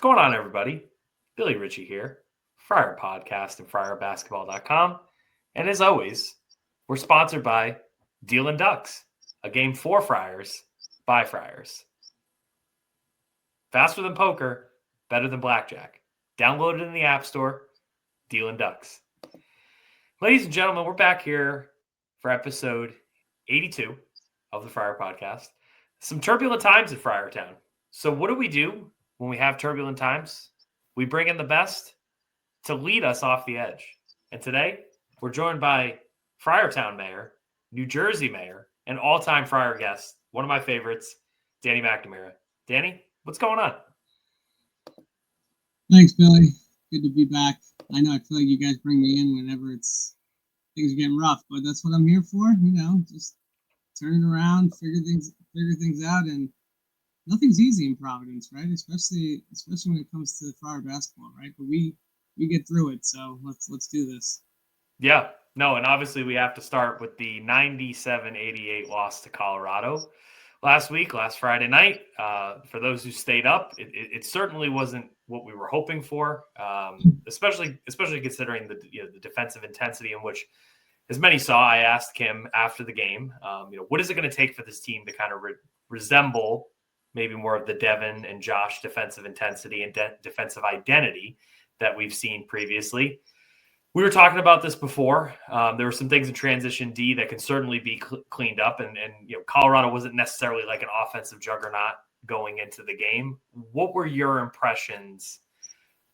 What's going on, everybody? Billy Ritchie here, Friar Podcast and FriarBasketball.com. And as always, we're sponsored by Deal Ducks, a game for Friars by Friars. Faster than poker, better than blackjack. Download it in the App Store, Deal Ducks. Ladies and gentlemen, we're back here for episode 82 of the Friar Podcast. Some turbulent times in Friartown. So what do we do when we have turbulent times? We bring in the best to lead us off the edge. And today, we're joined by Friartown Mayor, New Jersey Mayor, and all-time Friar guest, one of my favorites, Danny McNamara. Danny, what's going on? Thanks, Billy. Good to be back. I know I feel like you guys bring me in whenever things are getting rough, but that's what I'm here for. Just turn it around, figure things out, and nothing's easy in Providence, right? Especially when it comes to Friar basketball, right? But we get through it, so let's do this. Yeah, no, and obviously we have to start with the 97-88 loss to Colorado last Friday night. For those who stayed up, it certainly wasn't what we were hoping for, especially considering the defensive intensity in which, as many saw. I asked Kim after the game, what is it going to take for this team to kind of resemble maybe more of the Devin and Josh defensive intensity and defensive identity that we've seen previously. We were talking about this before. There were some things in transition D that can certainly be cleaned up, and Colorado wasn't necessarily like an offensive juggernaut going into the game. What were your impressions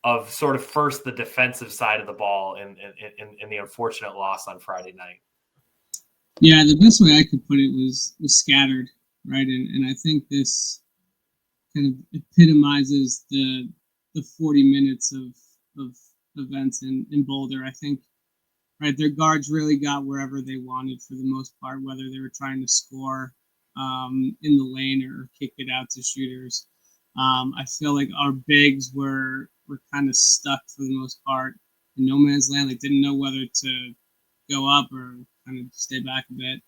of sort of first the defensive side of the ball in the unfortunate loss on Friday night? Yeah, the best way I could put it was scattered, right? And I think this kind of epitomizes the 40 minutes of events in Boulder. I think, right, their guards really got wherever they wanted for the most part, whether they were trying to score in the lane or kick it out to shooters. I feel like our bigs were kind of stuck for the most part in no man's land. They didn't know whether to go up or kind of stay back a bit.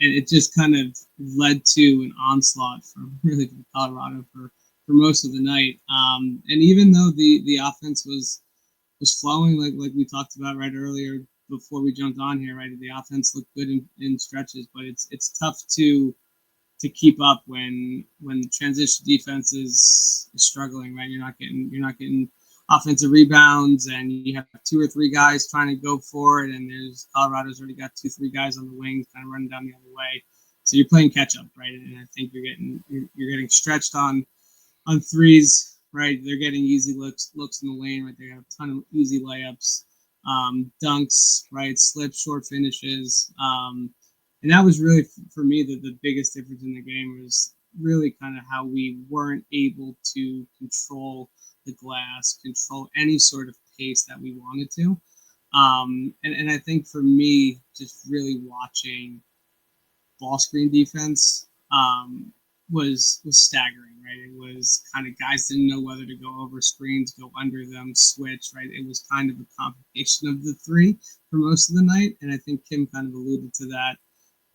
And it just kind of led to an onslaught from Colorado for most of the night. And even though the offense was flowing, like we talked about right earlier before we jumped on here, right? The offense looked good in stretches, but it's tough to keep up when the transition defense is struggling, right? You're not getting offensive rebounds, and you have 2 or 3 guys trying to go for it, and Colorado's already got 2-3 guys on the wings kind of running down the other way. So you're playing catch up, right? And I think you're getting stretched on threes, right? They're getting easy looks in the lane, right? They have a ton of easy layups, dunks, right? Slips, short finishes. And that was really, for me, the biggest difference in the game was really kind of how we weren't able to control the glass, control any sort of pace that we wanted to. And I think for me, just really watching ball screen defense was staggering, right? It was kind of guys didn't know whether to go over screens, go under them, switch, right? It was kind of a combination of the three for most of the night. And I think Kim kind of alluded to that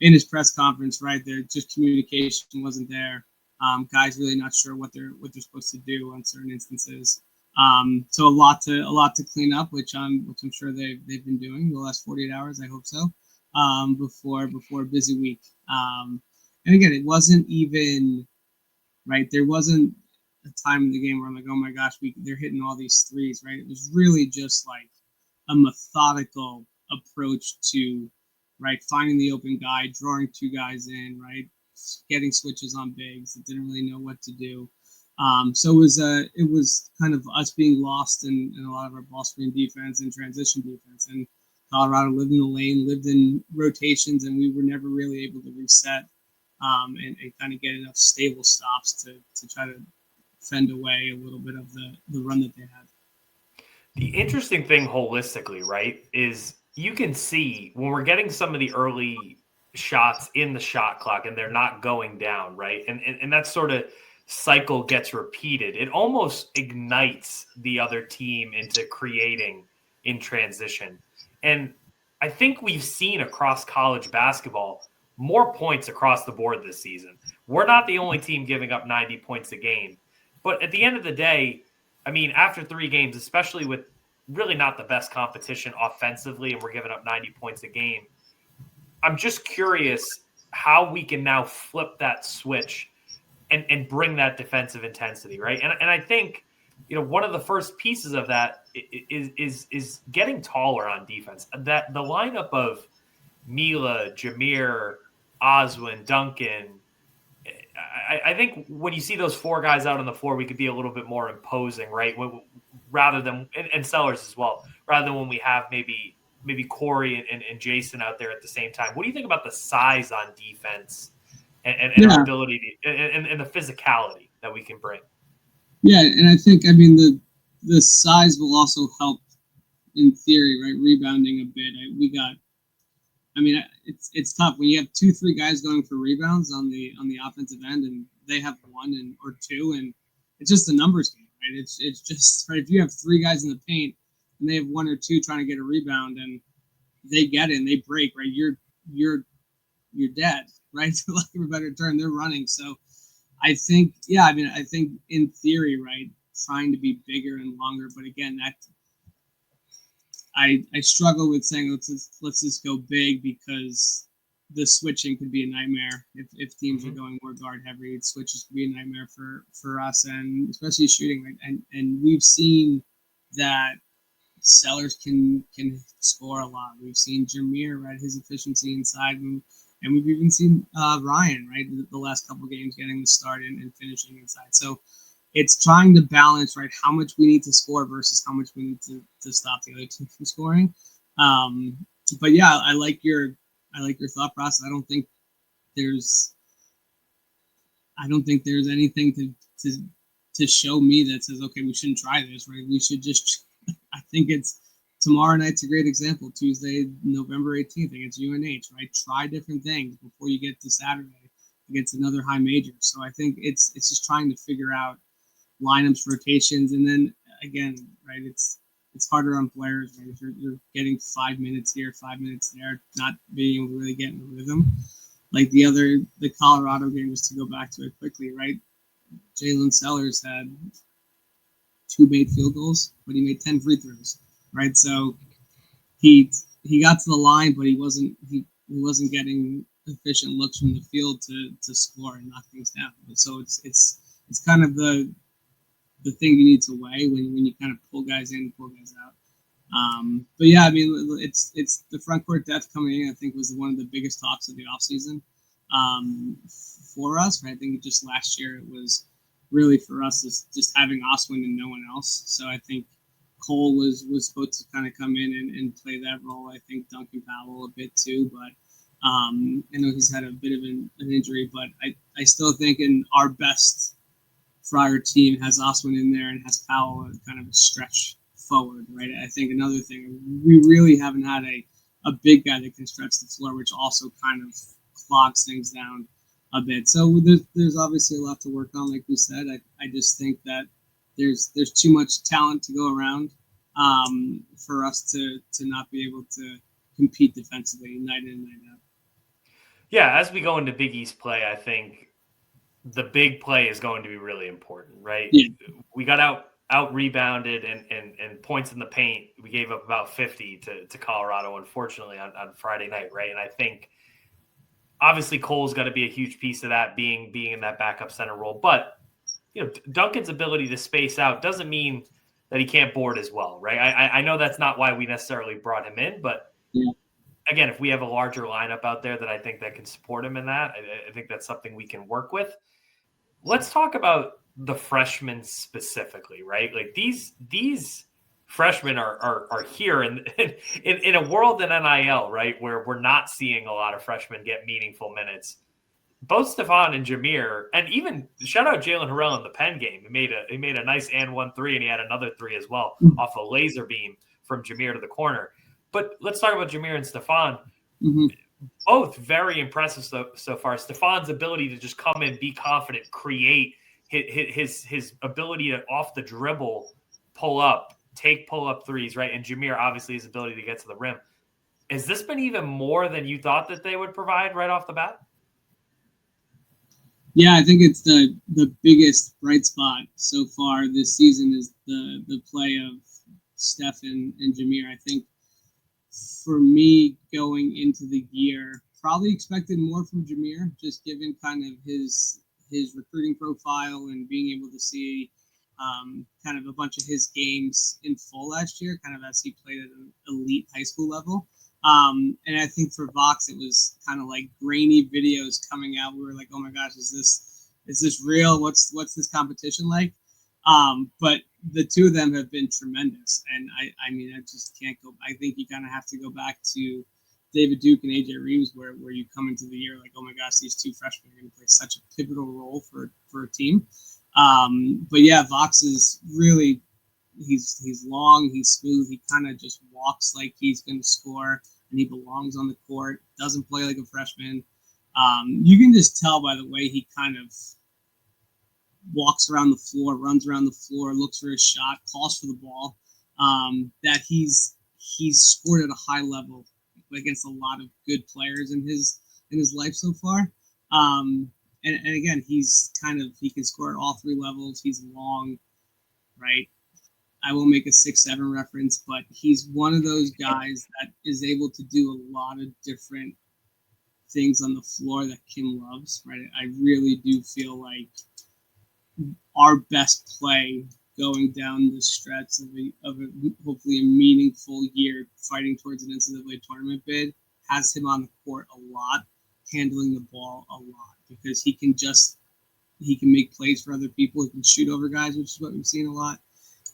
in his press conference, right? There, just communication wasn't there. Guys really not sure what they're supposed to do on certain instances. So a lot to clean up, which I'm sure they've been doing the last 48 hours. I hope so. Before a busy week. And again, it wasn't even right. There wasn't a time in the game where I'm like, oh my gosh, they're hitting all these threes, right? It was really just like a methodical approach to, right, finding the open guy, drawing 2 guys in, right, getting switches on bigs that didn't really know what to do. So it was kind of us being lost in a lot of our ball screen defense and transition defense. And Colorado lived in the lane, lived in rotations, and we were never really able to reset and kind of get enough stable stops to try to fend away a little bit of the run that they had. The interesting thing holistically, right, is you can see when we're getting some of the early shots in the shot clock and they're not going down, right? And that sort of cycle gets repeated. It almost ignites the other team into creating in transition. And I think we've seen across college basketball more points across the board this season. We're not the only team giving up 90 points a game. But at the end of the day, I mean, after 3 games, especially with really not the best competition offensively, and we're giving up 90 points a game, I'm just curious how we can now flip that switch and bring that defensive intensity, right? And I think, one of the first pieces of that is getting taller on defense. That the lineup of Mila, Jameer, Oswin, Duncan, I think when you see those 4 guys out on the floor, we could be a little bit more imposing, right? Rather than and Sellers as well, rather than when we have maybe Corey and Jason out there at the same time. What do you think about the size on defense and our ability to, and the physicality that we can bring? Yeah, and I think the size will also help in theory, right? Rebounding a bit. It's tough when you have 2-3 guys going for rebounds on the offensive end, and they have 1 or 2, and it's just a numbers game, right? It's just right. If you have 3 guys in the paint and they have 1 or 2 trying to get a rebound and they get it and they break, right? You're dead, right? For lack of a better term, they're running. So I think, I think in theory, right, trying to be bigger and longer, but again, that I struggle with saying let's just go big, because the switching could be a nightmare if teams are going more guard heavy. Switches could be a nightmare for us, and especially shooting. Right? And we've seen that Sellers can score a lot. We've seen Jameer, right, his efficiency inside, and we've even seen Ryan, right, the last couple games getting the start and finishing inside. So it's trying to balance, right, how much we need to score versus how much we need to stop the other team from scoring. But yeah, I like your thought process. I don't think there's anything to show me that says, okay, we shouldn't try this, right? We should just. I think it's tomorrow night's a great example. Tuesday, November 18th against UNH, right? Try different things before you get to Saturday against another high major. So I think it's just trying to figure out lineups, rotations, and then again, right? It's harder on players, right? If you're getting 5 minutes here, 5 minutes there, not being able to really get in the rhythm. Like the Colorado game, just to go back to it quickly, right? Jalen Sellers had 2 made field goals, but he made 10 free throws, right? So he got to the line, but he wasn't getting efficient looks from the field to score and knock things down. So it's kind of the thing you need to weigh when you kind of pull guys in, pull guys out. But yeah, I mean, it's the front court depth coming in. I think was one of the biggest talks of the offseason for us. Right? I think just last year it was really for us is just having Oswin and no one else. So I think Cole was supposed to kind of come in and play that role. I think Duncan Powell a bit too, but I know he's had a bit of an injury, but I still think in our best Friar team has Oswin in there and has Powell kind of a stretch forward, right? I think another thing, we really haven't had a big guy that can stretch the floor, which also kind of clogs things down a bit. So there's obviously a lot to work on, like we said. I just think that there's too much talent to go around for us to not be able to compete defensively night in, night out. Yeah, as we go into Big East play, I think the big play is going to be really important, right? Yeah. We got out rebounded and points in the paint. We gave up about 50 to Colorado, unfortunately, on Friday night, right? And I think obviously Cole's got to be a huge piece of that, being in that backup center role. But Duncan's ability to space out doesn't mean that he can't board as well, right? I know that's not why we necessarily brought him in, but again, if we have a larger lineup out there that I think that can support him in that, I think that's something we can work with. Let's talk about the freshmen specifically, right? Like these freshmen are here in a world in NIL, right, where we're not seeing a lot of freshmen get meaningful minutes. Both Stefan and Jameer, and even shout out Jalen Harrell in the Penn game. He made a nice and 1-3, and he had another 3 as well off a laser beam from Jameer to the corner. But let's talk about Jameer and Stefan. Mm-hmm. Both very impressive so far. Stefan's ability to just come in, be confident, create his ability to off the dribble, pull up threes, right? And Jameer, obviously, his ability to get to the rim. Has this been even more than you thought that they would provide right off the bat? Yeah, I think it's the biggest bright spot so far this season is the play of Steph and Jameer. I think for me going into the year, probably expected more from Jameer, just given kind of his recruiting profile and being able to see kind of a bunch of his games in full last year, kind of as he played at an elite high school level. And I think for Vox, it was kind of like grainy videos coming out. We were like, oh my gosh, is this real? What's this competition like? But the two of them have been tremendous, and I mean, I just can't go. I think you kind of have to go back to David Duke and AJ Reeves, where you come into the year like, oh my gosh, these two freshmen are going to play such a pivotal role for a team. But yeah, Vox is really he's long, he's smooth, he kind of just walks like he's going to score, and he belongs on the court. Doesn't play like a freshman. You can just tell by the way he kind of walks around the floor, runs around the floor, looks for his shot, calls for the ball. That he's scored at a high level against a lot of good players in his life so far. And again, he can score at all three levels. He's long, right? I will make a 6'7" reference, but he's one of those guys that is able to do a lot of different things on the floor that Kim loves, right? I really do feel like our best play going down the stretch of a hopefully a meaningful year fighting towards an NCAA tournament bid has him on the court a lot, handling the ball a lot, because he can make plays for other people. He can shoot over guys, which is what we've seen a lot.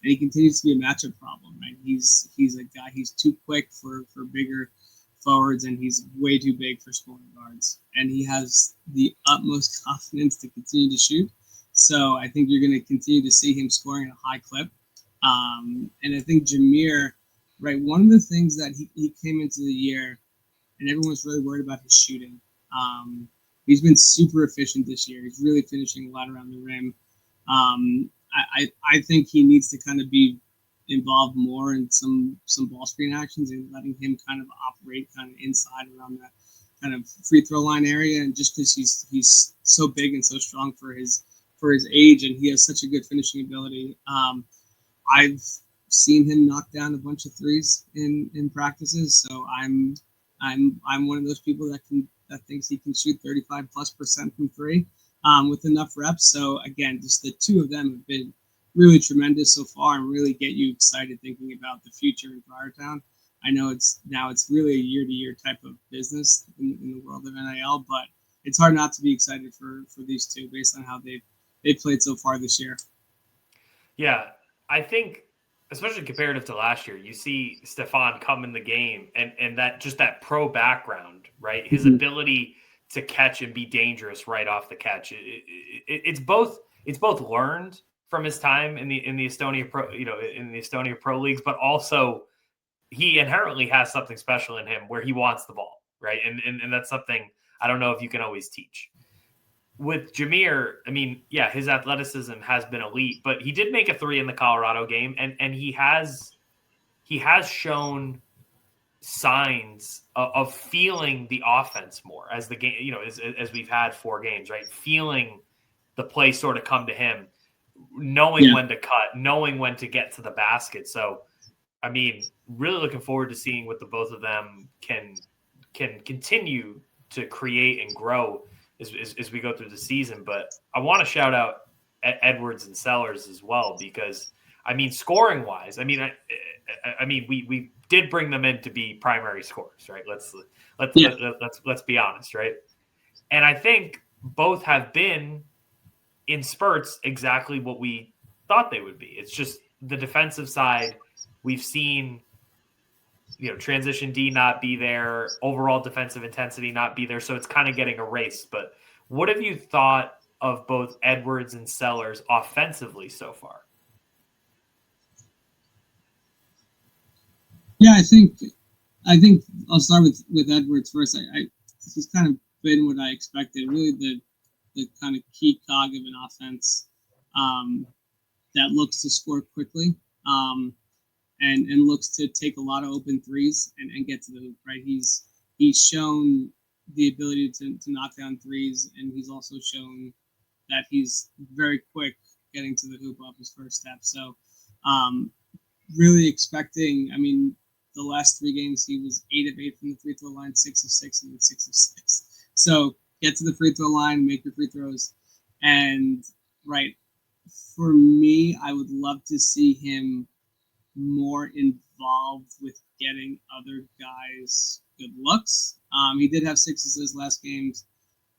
And he continues to be a matchup problem, right? He's a guy, he's too quick for bigger forwards, and he's way too big for scoring guards. And he has the utmost confidence to continue to shoot. So I think you're going to continue to see him scoring at a high clip. And I think Jameer, right, one of the things that he came into the year, and everyone was really worried about his shooting. He's been super efficient this year. He's really finishing a lot around the rim. I think he needs to kind of be involved more in some ball screen actions and letting him kind of operate kind of inside around that kind of free throw line area. And just because he's so big and so strong for his age, and he has such a good finishing ability. I've seen him knock down a bunch of threes in practices, so I'm one of those people that thinks he can shoot 35+% from three with enough reps. So again, just the two of them have been really tremendous so far, and really get you excited thinking about the future in Friartown. I know it's really a year-to-year type of business in the world of NIL, but it's hard not to be excited for these two based on how they've played so far this year. Yeah, I think, especially comparative to last year, you see Stefan come in the game and that pro background, right? His ability to catch and be dangerous right off the catch. It's both learned from his time in the Estonia Pro leagues, but also he inherently has something special in him where he wants the ball, right? And that's something I don't know if you can always teach. With Jameer, I mean, yeah, his athleticism has been elite, but he did make a three in the Colorado game, and he has shown signs of feeling the offense more as the game, as we've had 4 games, right? Feeling the play sort of come to him, knowing when to cut, knowing when to get to the basket. So, I mean, really looking forward to seeing what the both of them can continue to create and grow as we go through the season. But I want to shout out Edwards and Sellers as well, because I mean, scoring wise, I mean, we did bring them in to be primary scorers, right? Let's be honest, right? And I think both have been in spurts exactly what we thought they would be. It's just the defensive side. We've seen, transition D not be there, overall defensive intensity not be there. So it's kind of getting erased. But what have you thought of both Edwards and Sellers offensively so far? Yeah, I think I'll start with Edwards first. He's kind of been what I expected. Really the kind of key cog of an offense that looks to score quickly. And looks to take a lot of open threes and get to the hoop, right? He's shown the ability to knock down threes, and he's also shown that he's very quick getting to the hoop off his first step. So really expecting, I mean, the last 3 games he was 8 of 8 from the free throw line, 6 of 6, and then 6 of 6. So get to the free throw line, make your free throws, and right. For me, I would love to see him more involved with getting other guys good looks. He did have 6 assists last games,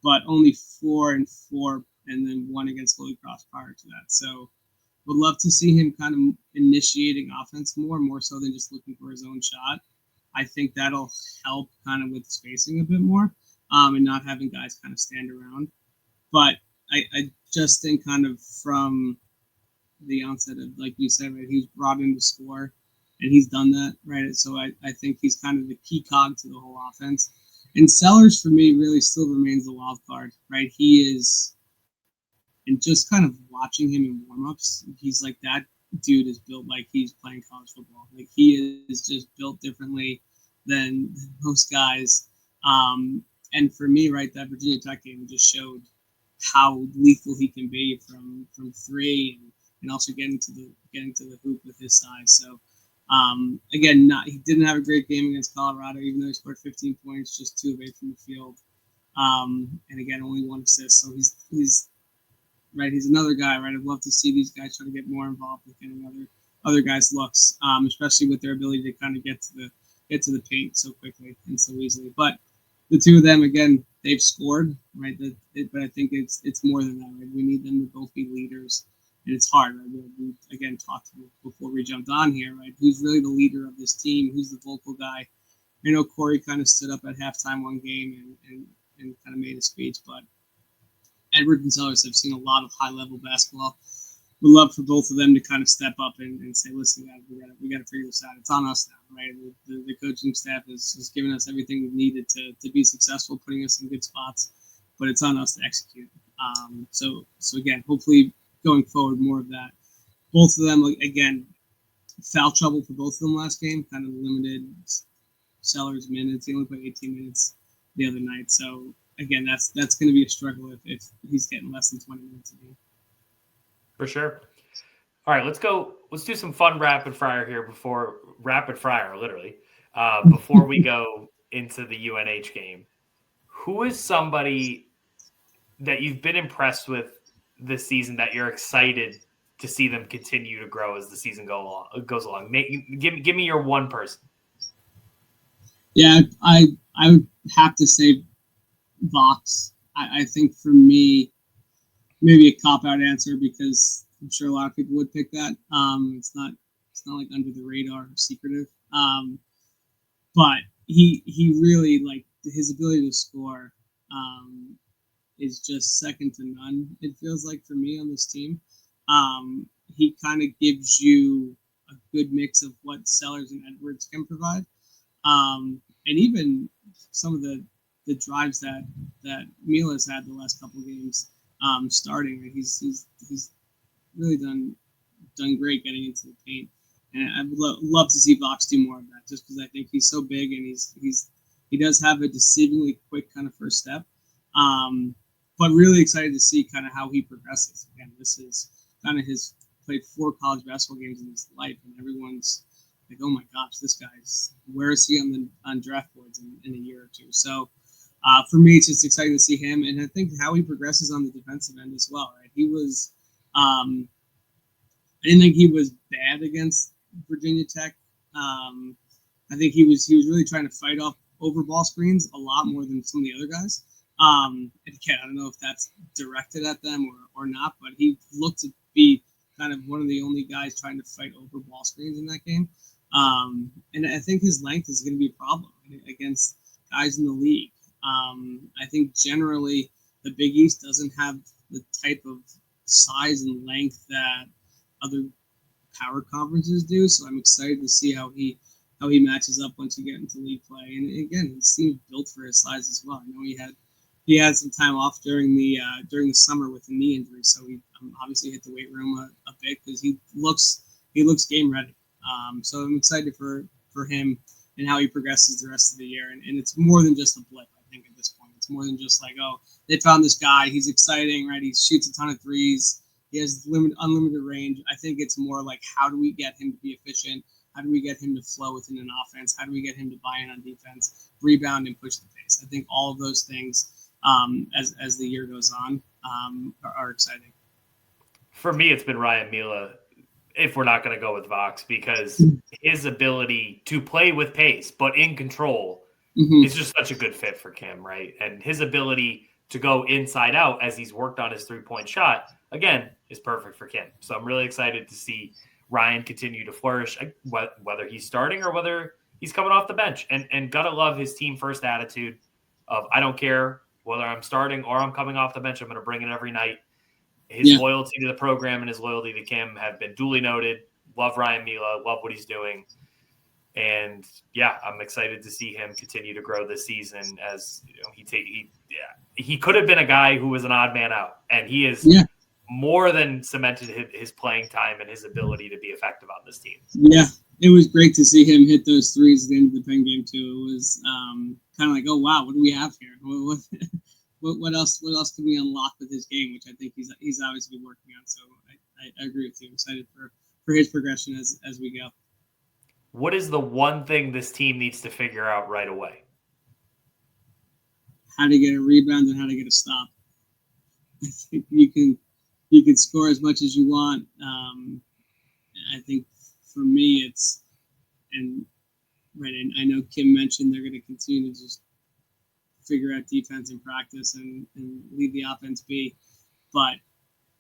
but only 4 and 4, and then 1 against Holy Cross prior to that. So would love to see him kind of initiating offense more so than just looking for his own shot. I think that'll help kind of with spacing a bit more, and not having guys kind of stand around. But I just think kind of from the onset of, like you said, right, he's brought in to score, and he's done that, right? So I think he's kind of the key cog to the whole offense. And Sellers, for me, really still remains the wild card, right? He is, and just kind of watching him in warm-ups, he's like, that dude is built like he's playing college football. Like, he is just built differently than most guys. And for me, right, that Virginia Tech game just showed how lethal he can be from 3 and also getting to the hoop with his size. So again, he didn't have a great game against Colorado, even though he scored 15 points, just 2 of 8 from the field, and again, only 1 assist. So he's right. He's another guy, right? I'd love to see these guys try to get more involved with getting other guys looks, especially with their ability to kind of get to the paint so quickly and so easily. But the 2 of them, again, they've scored, right? But I think it's more than that, right? We need them to both be leaders, and it's hard, right? We again talked before we jumped on here, right? Who's really the leader of this team? Who's the vocal guy? I know Corey kind of stood up at halftime one game and kind of made a speech, but Edwards and Sellers have seen a lot of high-level basketball. We'd love for both of them to kind of step up and say, listen, guys, we got to figure this out. It's on us now, right? The coaching staff has given us everything we've needed to be successful, putting us in good spots, but it's on us to execute. So again, hopefully going forward, more of that. Both of them, again, foul trouble for both of them last game, kind of limited Sellers minutes. He only played 18 minutes the other night. So again, that's going to be a struggle if he's getting less than 20 minutes a game. For sure. All right, let's go. Let's do some fun rapid fire here before we go into the UNH game. Who is somebody that you've been impressed with this season that you're excited to see them continue to grow as the season goes along? Give me your one person. Yeah, I would have to say Vox. I think for me, maybe a cop-out answer because I'm sure a lot of people would pick that. It's not like under the radar or secretive. But he really, like, his ability to score is just second to none, it feels like, for me on this team. He kind of gives you a good mix of what Sellers and Edwards can provide. And even some of the drives that Mila's had the last couple of games starting, he's really done great getting into the paint. And I would love to see Vox do more of that, just because I think he's so big and he does have a deceivingly quick kind of first step. But really excited to see kind of how he progresses. Again, this is kind of his played 4 college basketball games in his life, and everyone's like, oh my gosh, this guy's, where is he on draft boards in a year or two? So for me, it's just exciting to see him, and I think how he progresses on the defensive end as well. Right, he was. I didn't think he was bad against Virginia Tech. I think he was really trying to fight off over ball screens a lot more than some of the other guys. And again, I don't know if that's directed at them or not, but he looked to be kind of one of the only guys trying to fight over ball screens in that game. And I think his length is going to be a problem against guys in the league. I think generally the Big East doesn't have the type of size and length that other power conferences do. So I'm excited to see how he matches up once you get into league play. And again, he seems built for his size as well. I know he had some time off during the summer with a knee injury, so he obviously hit the weight room a bit because he looks game ready. So I'm excited for him and how he progresses the rest of the year. And it's more than just a blip. I think at this point, it's more than just like, oh, they found this guy, he's exciting, right? He shoots a ton of threes, he has unlimited range. I think it's more like, how do we get him to be efficient? How do we get him to flow within an offense? How do we get him to buy in on defense, rebound, and push the pace? I think all of those things, as the year goes on, are exciting. For me, it's been Ryan Mila, if we're not going to go with Vox, because his ability to play with pace but in control is just such a good fit for Kim, right? And his ability to go inside out as he's worked on his three-point shot, again, is perfect for Kim. So I'm really excited to see Ryan continue to flourish, whether he's starting or whether he's coming off the bench. And gotta love his team-first attitude of, I don't care whether I'm starting or I'm coming off the bench, I'm going to bring it every night. His loyalty to the program and his loyalty to Kim have been duly noted. Love Ryan Mila. Love what he's doing. And yeah, I'm excited to see him continue to grow this season. As you know, he could have been a guy who was an odd man out, and he is more than cemented his playing time and his ability to be effective on this team. Yeah, it was great to see him hit those threes at the end of the Penn game too. It was kind of like, oh wow, what do we have here? What else can we unlock with his game, which I think he's obviously been working on. So I agree with you. I'm excited for his progression as we go. What is the one thing this team needs to figure out right away? How to get a rebound and how to get a stop. I think you can score as much as you want. I think for me and I know Kim mentioned they're going to continue to just figure out defense in practice and leave the offense be, but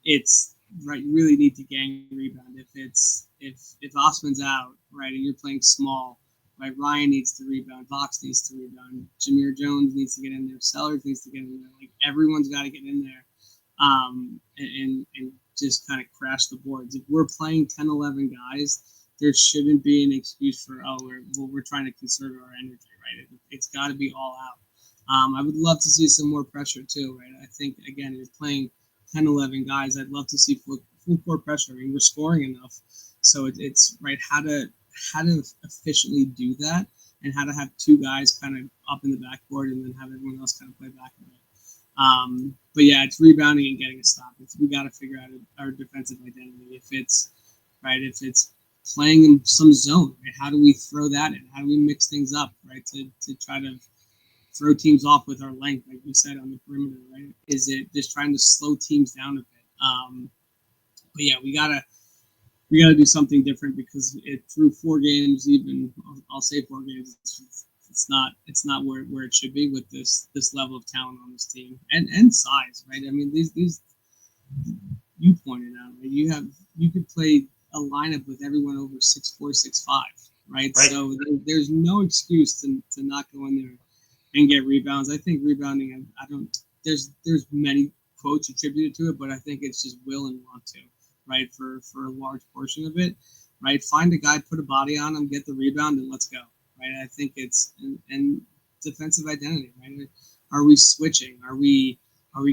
it's right. You really need to gang rebound. If Osman's out, right, and you're playing small, right, Ryan needs to rebound, Vox needs to rebound, Jameer Jones needs to get in there, Sellers needs to get in there. Like, everyone's got to get in there, and just kind of crash the boards. If we're playing 10, 11 guys, there shouldn't be an excuse for, we're trying to conserve our energy, right? It's got to be all out. I would love to see some more pressure too, right? I think, again, if you're playing 10, 11 guys, I'd love to see full court pressure. I mean, we're scoring enough. So it's right, how to efficiently do that, and how to have two guys kind of up in the backboard and then have everyone else kind of play back in it. But yeah, it's rebounding and getting a stop. We got to figure out our defensive identity. If it's playing in some zone, right? How do we throw that in? How do we mix things up, right? To try to throw teams off with our length, like we said, on the perimeter, right? Is it just trying to slow teams down a bit? But yeah, we gotta do something different, because through 4 games, even I'll say 4 games, it's not where it should be with this level of talent on this team and size, right? I mean, these you pointed out, right? You could play a lineup with everyone over 6'4", 6'5", right? So there's no excuse to not go in there and get rebounds. I think rebounding, there's many quotes attributed to it, but I think it's just will and want to, right? For a large portion of it, right? Find a guy, put a body on him, get the rebound, and let's go, right? I think it's and defensive identity, right? Are we switching? Are we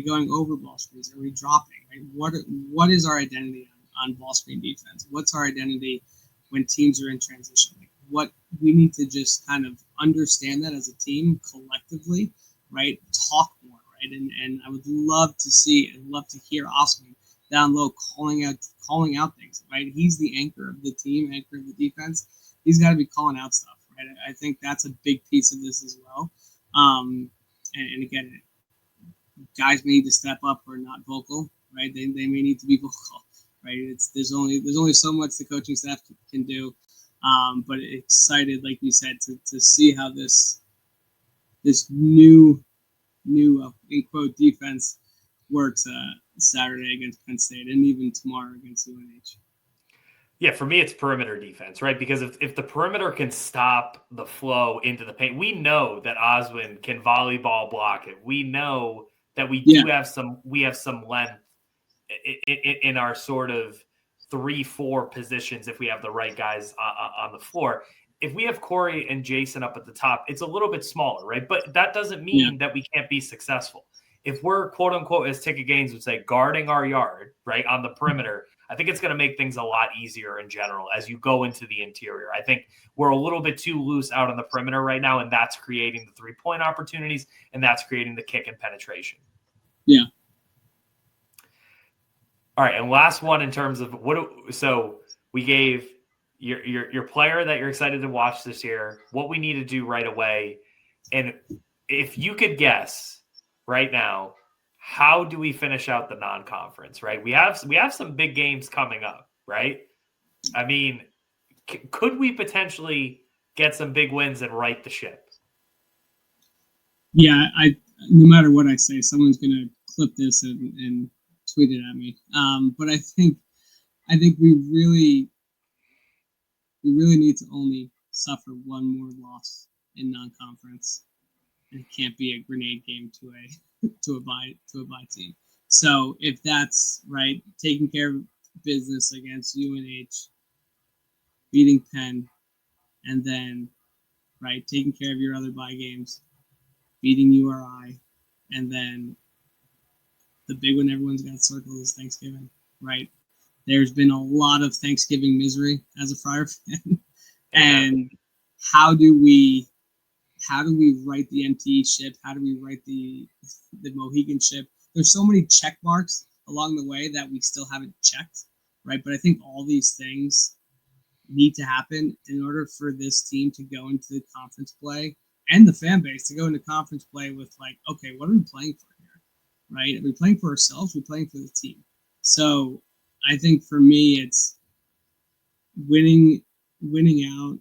going over ball screens? Are we dropping? Right? What is our identity on ball screen defense? What's our identity when teams are in transition? What we need to just kind of understand that as a team collectively, right? Talk more, right? And I would love to see and love to hear Osman down low calling out things, right? He's the anchor of the team, anchor of the defense. He's got to be calling out stuff, right? I think that's a big piece of this as well. And again, guys may need to step up or not vocal, right? They may need to be vocal, right? There's only so much the coaching staff can do. But excited, like you said, to see how this new in quote defense works Saturday against Penn State, and even tomorrow against UNH. Yeah, for me, it's perimeter defense, right? Because if the perimeter can stop the flow into the paint, we know that Oswin can volleyball block it. We know that we have some length in our sort of 3-4 positions if we have the right guys on the floor. If we have Corey and Jason up at the top, it's a little bit smaller, right? But that doesn't mean that we can't be successful. If we're, quote unquote, as Ticket Gaines would say, guarding our yard, right, on the perimeter, I think it's going to make things a lot easier in general as you go into the interior. I think we're a little bit too loose out on the perimeter right now, and that's creating the 3-point opportunities, and that's creating the kick and penetration. Yeah. All right, and last one in terms of so we gave your player that you're excited to watch this year, what we need to do right away, and if you could guess right now, how do we finish out the non-conference? Right, we have some big games coming up, right? I mean, could we potentially get some big wins and right the ship? Yeah, no matter what I say, someone's gonna clip this and tweet it at me. But I think we really need to only suffer one more loss in non-conference. It can't be a grenade game to a bye team. So if that's right, taking care of business against UNH, beating Penn, and then right taking care of your other bye games, beating URI, and then the big one everyone's got circled is Thanksgiving, right? There's been a lot of Thanksgiving misery as a Friar fan, and how do we right the MTE ship? How do we right the Mohegan ship? There's so many check marks along the way that we still haven't checked, right? But I think all these things need to happen in order for this team to go into the conference play and the fan base to go into conference play with like, okay, what are we playing for here, right? Are we playing for ourselves? Are we playing for the team? So I think for me, it's winning out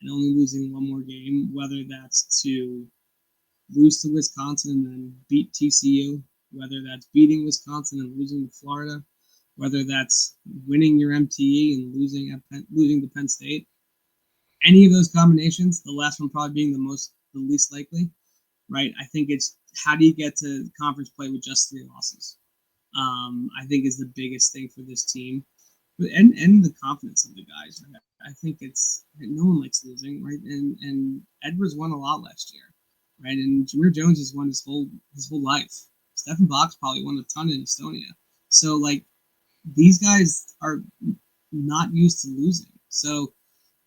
and only losing one more game, whether that's to lose to Wisconsin and then beat TCU, whether that's beating Wisconsin and losing to Florida, whether that's winning your MTE and losing to Penn State. Any of those combinations, the last one probably being the least likely, right? I think it's how do you get to conference play with just 3 losses? I think is the biggest thing for this team, and the confidence of the guys. Right? I think it's no one likes losing, right? And Edwards won a lot last year, right? And Jameer Jones has won his whole life. Stephen Bach's probably won a ton in Estonia. So like these guys are not used to losing. So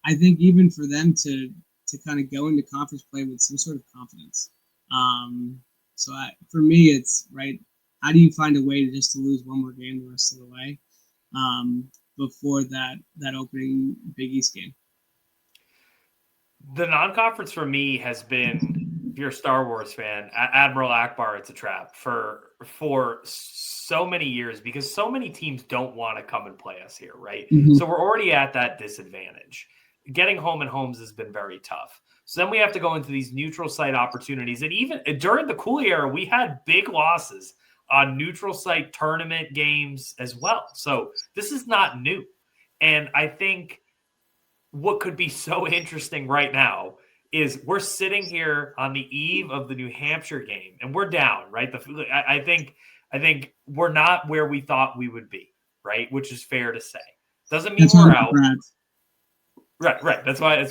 I think even for them to kind of go into conference play with some sort of confidence. For me, it's right. How do you find a way to lose one more game the rest of the way before that opening Big East game? The non-conference for me has been, if you're a Star Wars fan, Admiral Akbar, it's a trap for so many years because so many teams don't want to come and play us here, right? Mm-hmm. So we're already at that disadvantage. Getting home and homes has been very tough. So then we have to go into these neutral site opportunities. And even during the Cooley era, we had big losses on neutral site tournament games as well. So this is not new. And I think what could be so interesting right now is we're sitting here on the eve of the New Hampshire game and we're down, right? I think we're not where we thought we would be, right? Which is fair to say. Doesn't mean we're out. Right. That's why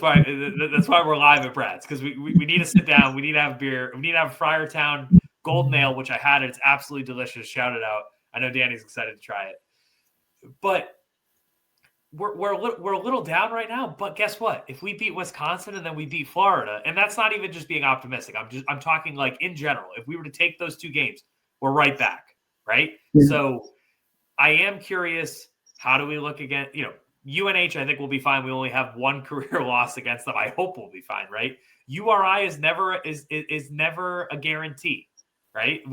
we're live at Brad's, because we need to sit down. We need to have beer. We need to have Friartown Golden Ale, which I had. It's absolutely delicious. Shout it out. I know Danny's excited to try it. But we're a little down right now. But guess what? If we beat Wisconsin and then we beat Florida, and that's not even just being optimistic. I'm talking like in general. If we were to take those 2 games, we're right back. Right. Yeah. So I am curious. How do we look again? UNH, I think we'll be fine. We only have 1 career loss against them. I hope we'll be fine, right? URI is never a guarantee, right?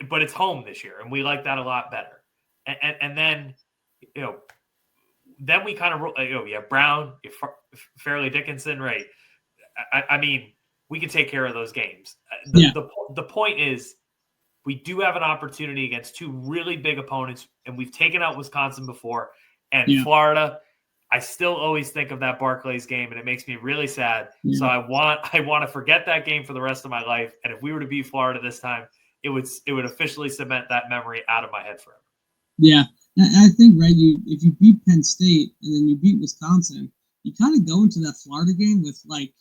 But it's home this year, and we like that a lot better. And then, then we kind of you have Brown, you have Fairleigh Dickinson, right? I mean, we can take care of those games. The point is, we do have an opportunity against 2 really big opponents, and we've taken out Wisconsin before. And Florida, I still always think of that Barclays game, and it makes me really sad. Yeah. So I want to forget that game for the rest of my life. And if we were to beat Florida this time, it would officially cement that memory out of my head forever. Yeah, I think right. If you beat Penn State and then you beat Wisconsin, you kind of go into that Florida game with like,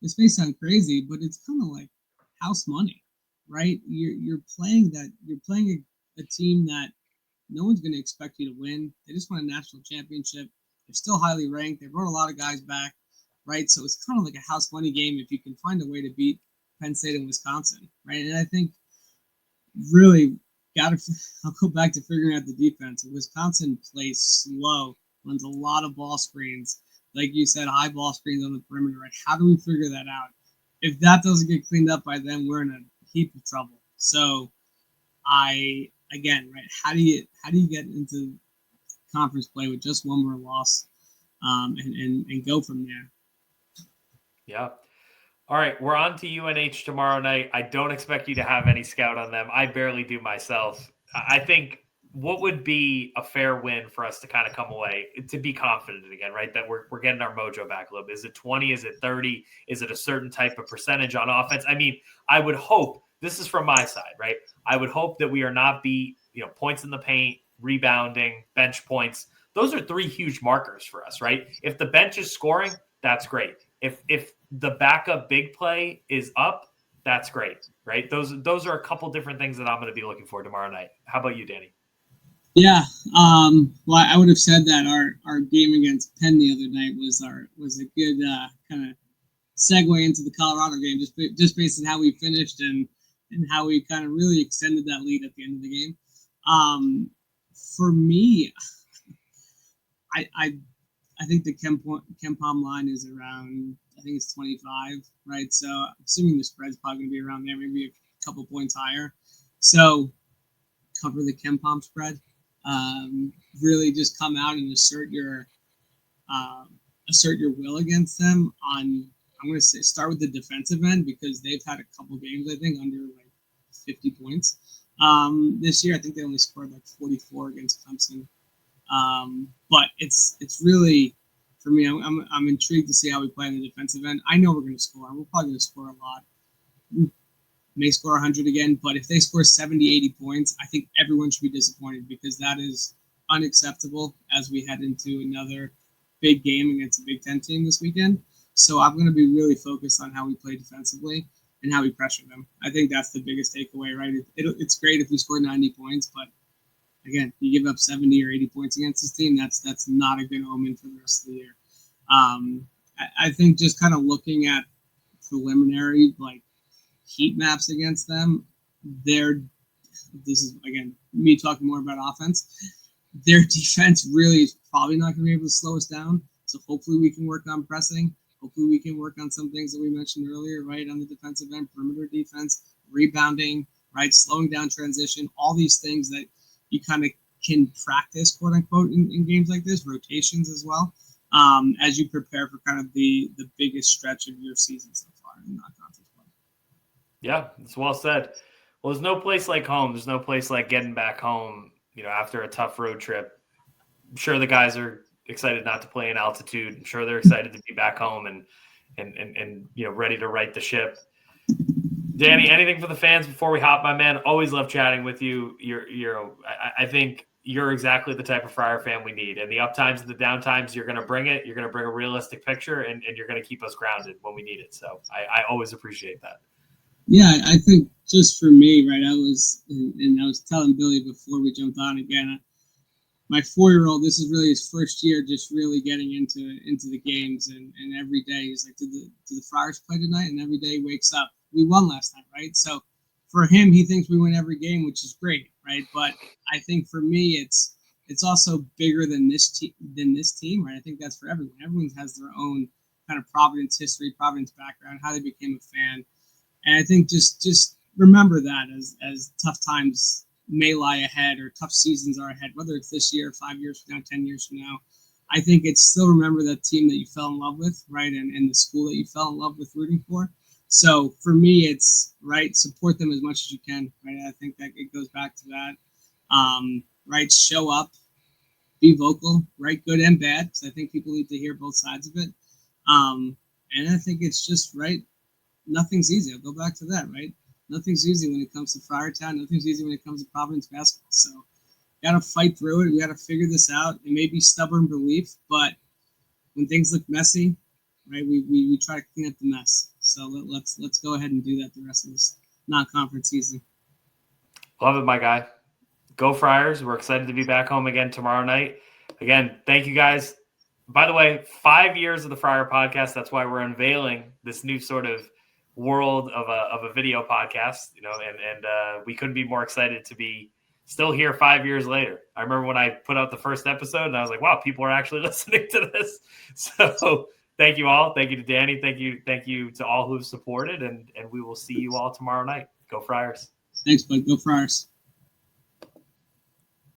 this may sound crazy, but it's kind of like house money, right? You're playing a team that no one's going to expect you to win. They just won a national championship. They're still highly ranked. They brought a lot of guys back, right? So it's kind of like a house money game if you can find a way to beat Penn State and Wisconsin, right? And I think really I'll go back to figuring out the defense. Wisconsin plays slow, runs a lot of ball screens. Like you said, high ball screens on the perimeter, right? How do we figure that out? If that doesn't get cleaned up by then, we're in a heap of trouble. So again, right? How do you get into conference play with just one more loss, and go from there? Yeah. All right, we're on to UNH tomorrow night. I don't expect you to have any scout on them. I barely do myself. I think what would be a fair win for us to kind of come away, to be confident again, right? That we're getting our mojo back a little bit. Is it 20? Is it 30? Is it a certain type of percentage on offense? I mean, I would hope, this is from my side, right? I would hope that we are not points in the paint, rebounding, bench points. Those are three huge markers for us, right? If the bench is scoring, that's great. If the backup big play is up, that's great, right? Those are a couple different things that I'm going to be looking for tomorrow night. How about you, Danny? Yeah, well, I would have said that our game against Penn the other night was a good kind of segue into the Colorado game, just based on how we finished and how we kind of really extended that lead at the end of the game. For me, I think the KenPom line is around, I think it's 25, right? So I'm assuming the spread's probably going to be around there, maybe a couple points higher. So cover the KenPom spread. Really just come out and assert your will against them on. I'm going to say start with the defensive end because they've had a couple games, I think, under like 50 points. This year, I think they only scored like 44 against Clemson. But it's really, for me, I'm intrigued to see how we play in the defensive end. I know we're going to score. We're probably going to score a lot. We may score 100 again, but if they score 70, 80 points, I think everyone should be disappointed because that is unacceptable as we head into another big game against a Big Ten team this weekend. So I'm going to be really focused on how we play defensively and how we pressure them. I think that's the biggest takeaway, right? It's great if we score 90 points, but again, you give up 70 or 80 points against this team, that's not a good omen for the rest of the year. I think just kind of looking at preliminary like heat maps against them, this is again me talking more about offense. Their defense really is probably not going to be able to slow us down. So hopefully we can work on pressing. Hopefully we can work on some things that we mentioned earlier, right, on the defensive end, perimeter defense, rebounding, right, slowing down transition, all these things that you kind of can practice, quote unquote, in games like this, rotations as well, as you prepare for kind of the biggest stretch of your season so far in non-conference play. Yeah, it's well said. Well, there's no place like home. There's no place like getting back home, after a tough road trip. I'm sure the guys are excited not to play in altitude. I'm sure they're excited to be back home and ready to right the ship. Danny, anything for the fans before we hop, my man? Always love chatting with you. I think you're exactly the type of Friar fan we need. And the up times and the down times, you're going to bring it. You're going to bring a realistic picture, and you're going to keep us grounded when we need it. So I always appreciate that. Yeah, I think just for me, right, I was telling Billy before we jumped on again, my 4-year-old, this is really his first year just really getting into the games, and every day he's like, did the Friars play tonight? And every day he wakes up. We won last night, right? So for him, he thinks we win every game, which is great, right? But I think for me, it's also bigger than this team, right? I think that's for everyone. Everyone has their own kind of Providence history, Providence background, how they became a fan. And I think just remember that as tough times may lie ahead or tough seasons are ahead, whether it's this year, 5 years from now, 10 years from now, I think it's still remember that team that you fell in love with, right? And the school that you fell in love with rooting for. So for me, it's right. Support them as much as you can, right? I think that it goes back to that, right? Show up, be vocal, right? Good and bad. Because I think people need to hear both sides of it. And I think it's just right. Nothing's easy. I'll go back to that, right? Nothing's easy when it comes to Friartown. Nothing's easy when it comes to Providence basketball. So got to fight through it. We got to figure this out. It may be stubborn belief, but when things look messy, right, we try to clean up the mess. So let's go ahead and do that the rest of this non-conference season. Love it, my guy. Go Friars. We're excited to be back home again tomorrow night. Again, thank you guys. By the way, 5 years of the Friar podcast. That's why we're unveiling this new sort of world of a video podcast, and we couldn't be more excited to be still here 5 years later. I remember when I put out the first episode and I was like, wow, people are actually listening to this. So thank you all. Thank you to Danny. Thank you to all who've supported, and we will see you all tomorrow night. Go Friars. Thanks, bud. Go Friars.